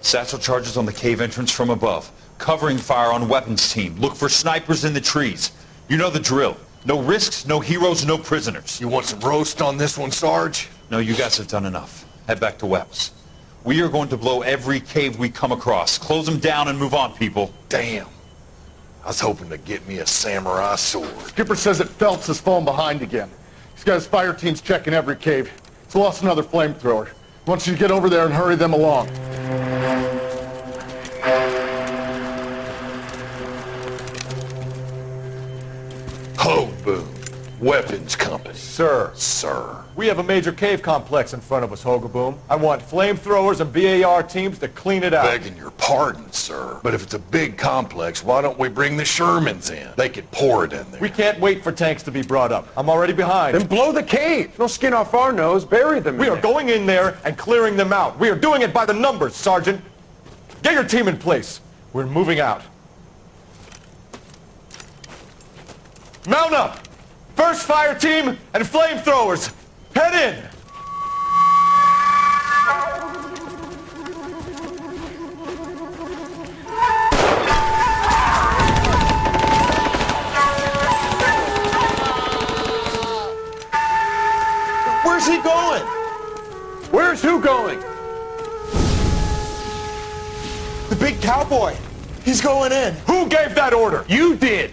Satchel charges on the cave entrance from above. Covering fire on weapons team. Look for snipers in the trees. You know the drill. No risks, no heroes, no prisoners. You want some roast on this one, Sarge? No, you guys have done enough. Head back to Webb's. We are going to blow every cave we come across. Close them down and move on, people. Damn. I was hoping to get me a samurai sword. Skipper says that Phelps has fallen behind again. He's got his fire teams checking every cave. He's lost another flamethrower. He wants you to get over there and hurry them along. Ho, Boom. Weapons Company. Sir. Sir. We have a major cave complex in front of us, Hogaboom. I want flamethrowers and BAR teams to clean it out. Begging your pardon, sir. But if it's a big complex, why don't we bring the Shermans in? They could pour it in there. We can't wait for tanks to be brought up. I'm already behind. Then blow the cave. No skin off our nose. Bury them We are going in there and clearing them out. We are doing it by the numbers, Sergeant. Get your team in place. We're moving out. Mount up! First fire team and flamethrowers! Head in! Where's he going? Where's who going? The big cowboy. He's going in. Who gave that order? You did.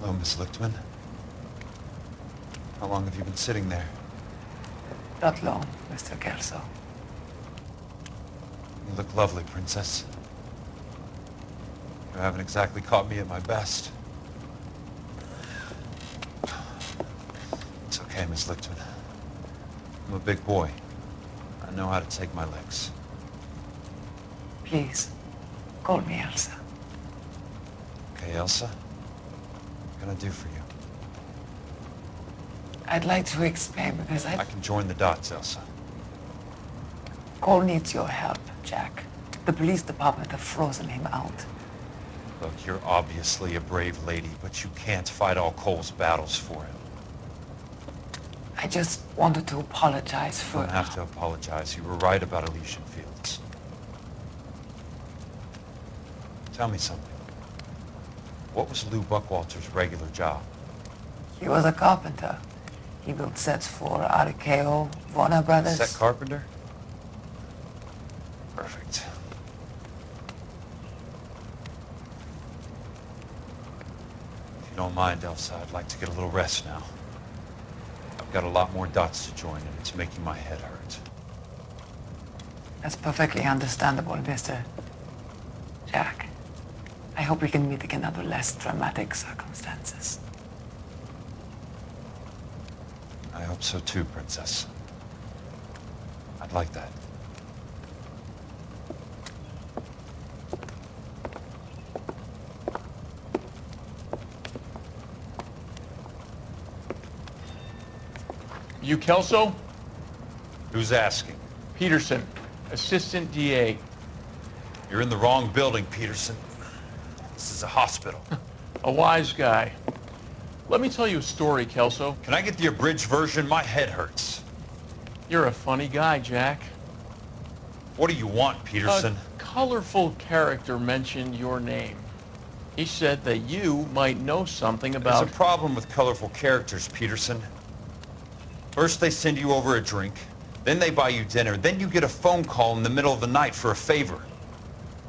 Hello, Miss Lichtman. How long have you been sitting there? Not long, Mr. Kelso. You look lovely, Princess. You haven't exactly caught me at my best. It's okay, Miss Lichtman. I'm a big boy. I know how to take my licks. Please, call me Elsa. Okay, Elsa? What can I do for you? I'd like to explain because I can join the dots, Elsa. Cole needs your help, Jack. The police department have frozen him out. Look, you're obviously a brave lady, but you can't fight all Cole's battles for him. I just wanted to apologize for... You don't have to apologize. You were right about Elysian Fields. Tell me something. What was Lou Buckwalter's regular job? He was a carpenter. He built sets for RKO, Warner Brothers. Set carpenter? Perfect. If you don't mind, Elsa, I'd like to get a little rest now. I've got a lot more dots to join, and it's making my head hurt. That's perfectly understandable, Mr. Jack. I hope we can meet again under less dramatic circumstances. I hope so too, Princess. I'd like that. You Kelso? Who's asking? Peterson, Assistant DA. You're in the wrong building, Peterson. This is a hospital. A wise guy. Let me tell you a story, Kelso. Can I get the abridged version? My head hurts. You're a funny guy, Jack. What do you want, Peterson? A colorful character mentioned your name. He said that you might know something about... There's a problem with colorful characters, Peterson. First they send you over a drink, then they buy you dinner, then you get a phone call in the middle of the night for a favor.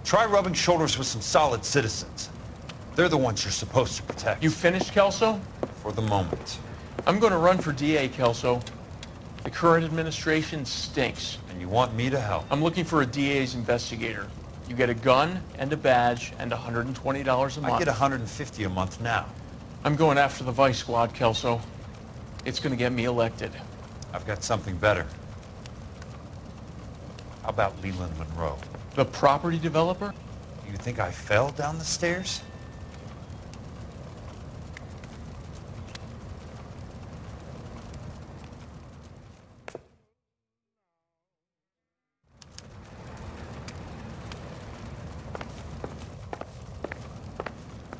Try rubbing shoulders with some solid citizens. They're the ones you're supposed to protect. You finished, Kelso? For the moment. I'm going to run for DA, Kelso. The current administration stinks. And you want me to help? I'm looking for a DA's investigator. You get a gun and a badge and $120 a month. I get $150 a month now. I'm going after the Vice Squad, Kelso. It's going to get me elected. I've got something better. How about Leland Monroe? The property developer? Do you think I fell down the stairs?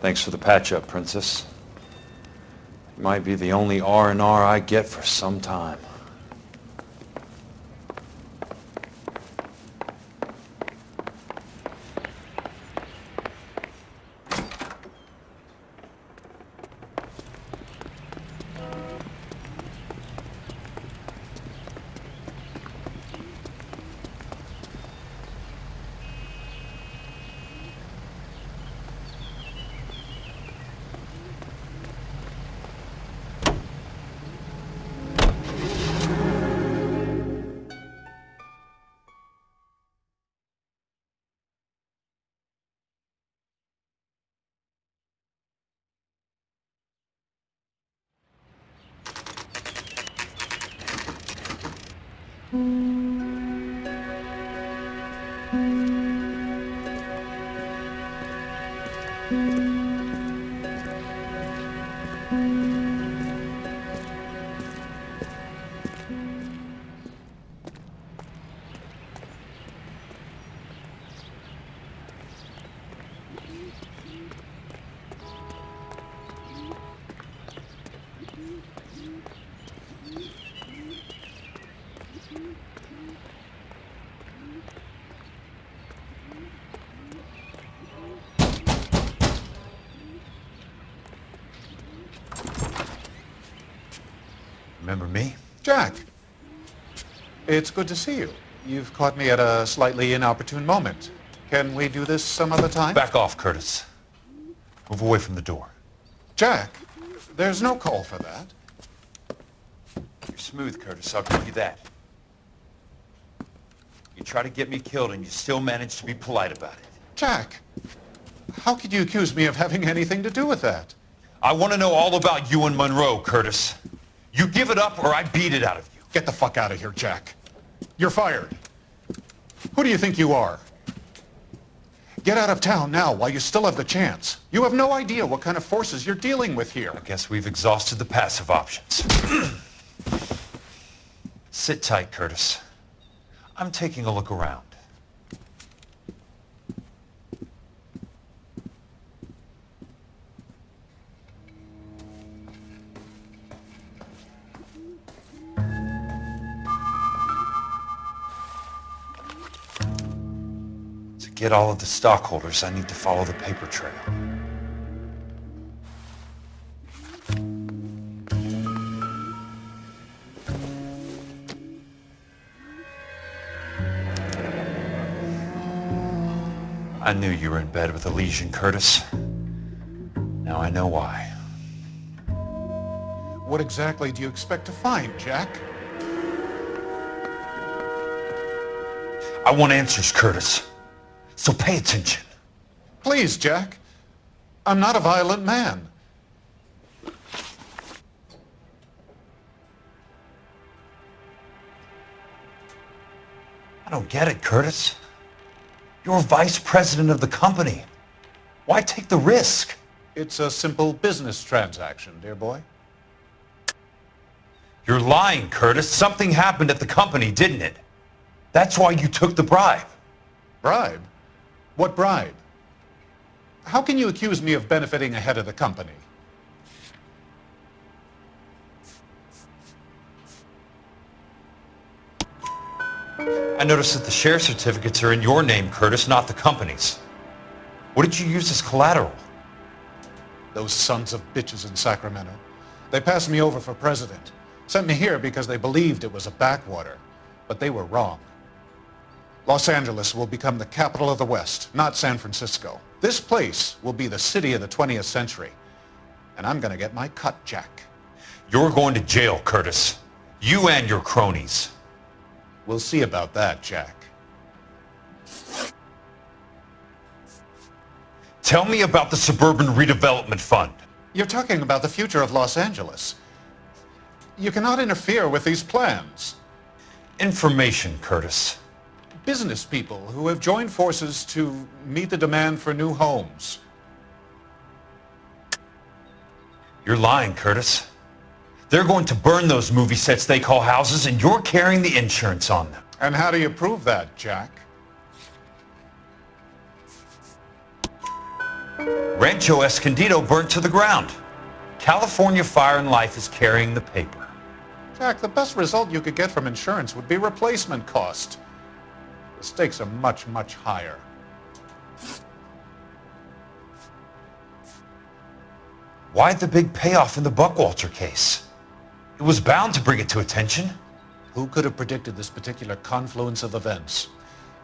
Thanks for the patch-up, Princess. You might be the only R&R I get for some time. Remember me? Jack, it's good to see you. You've caught me at a slightly inopportune moment. Can we do this some other time? Back off, Curtis. Move away from the door. Jack, there's no call for that. You're smooth, Curtis, I'll give you that. You try to get me killed and you still manage to be polite about it. Jack, how could you accuse me of having anything to do with that? I want to know all about you and Monroe, Curtis. You give it up or I beat it out of you. Get the fuck out of here, Jack. You're fired. Who do you think you are? Get out of town now while you still have the chance. You have no idea what kind of forces you're dealing with here. I guess we've exhausted the passive options. Sit tight, Curtis. I'm taking a look around. To get all of the stockholders, I need to follow the paper trail. I knew you were in bed with Elysian, Curtis. Now I know why. What exactly do you expect to find, Jack? I want answers, Curtis. So pay attention. Please, Jack. I'm not a violent man. I don't get it, Curtis. You're vice president of the company. Why take the risk? It's a simple business transaction, dear boy. You're lying, Curtis. Something happened at the company, didn't it? That's why you took the bribe. Bribe? What bribe? How can you accuse me of benefiting ahead of the company? I noticed that the share certificates are in your name, Curtis, not the company's. What did you use as collateral? Those sons of bitches in Sacramento. They passed me over for president. Sent me here because they believed it was a backwater. But they were wrong. Los Angeles will become the capital of the West, not San Francisco. This place will be the city of the 20th century. And I'm gonna get my cut, Jack. You're going to jail, Curtis. You and your cronies. We'll see about that, Jack. Tell me about the Suburban Redevelopment Fund. You're talking about the future of Los Angeles. You cannot interfere with these plans. Information, Curtis. Business people who have joined forces to meet the demand for new homes. You're lying, Curtis. They're going to burn those movie sets they call houses, and you're carrying the insurance on them. And how do you prove that, Jack? Rancho Escondido burnt to the ground. California Fire and Life is carrying the paper. Jack, the best result you could get from insurance would be replacement cost. The stakes are much, much higher. Why the big payoff in the Buckwalter case? It was bound to bring it to attention. Who could have predicted this particular confluence of events?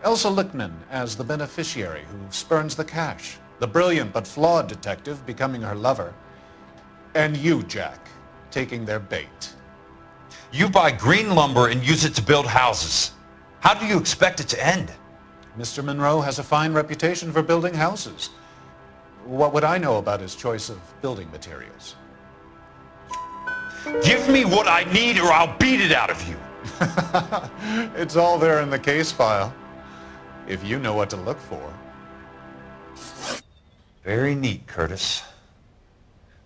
Elsa Lichtman as the beneficiary who spurns the cash. The brilliant but flawed detective becoming her lover. And you, Jack, taking their bait. You buy green lumber and use it to build houses. How do you expect it to end? Mr. Monroe has a fine reputation for building houses. What would I know about his choice of building materials? Give me what I need or I'll beat it out of you. It's all there in the case file, if you know what to look for. Very neat, Curtis.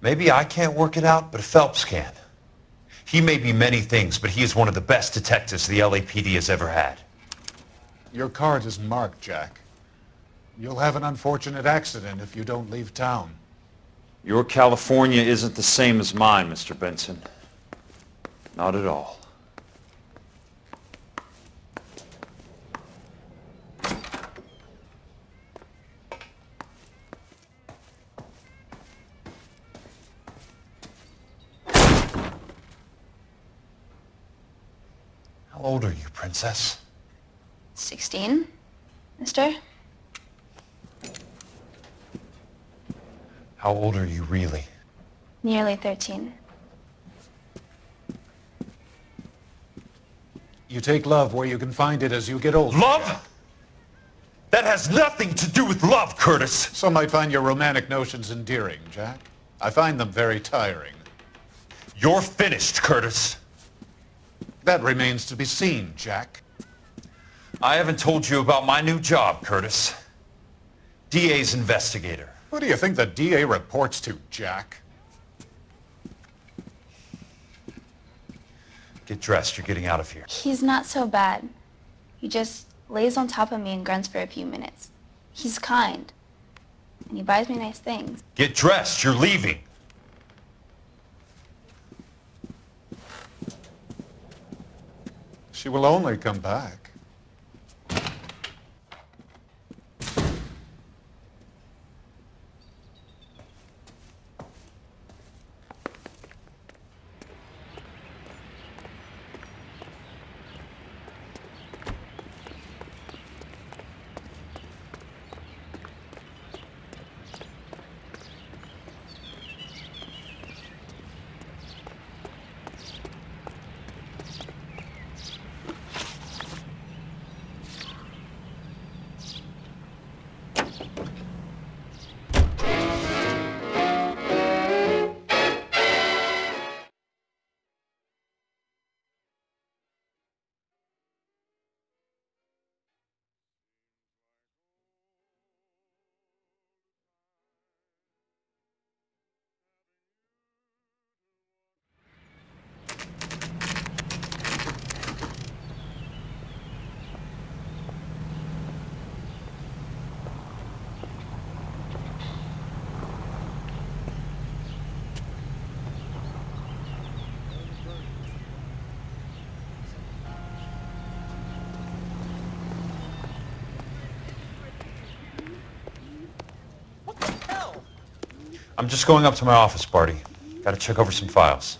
Maybe I can't work it out, but Phelps can. He may be many things, but he is one of the best detectives the LAPD has ever had. Your card is marked, Jack. You'll have an unfortunate accident if you don't leave town. Your California isn't the same as mine, Mr. Benson. Not at all. How old are you, Princess? 16, mister? How old are you really? Nearly 13. You take love where you can find it as you get older. Love? That has nothing to do with love, Curtis. Some might find your romantic notions endearing, Jack. I find them very tiring. You're finished, Curtis. That remains to be seen, Jack. I haven't told you about my new job, Curtis. DA's investigator. Who do you think the DA reports to, Jack? Get dressed. You're getting out of here. He's not so bad. He just lays on top of me and grunts for a few minutes. He's kind. And he buys me nice things. Get dressed. You're leaving. She will only come back. I'm just going up to my office, Barty. Gotta check over some files.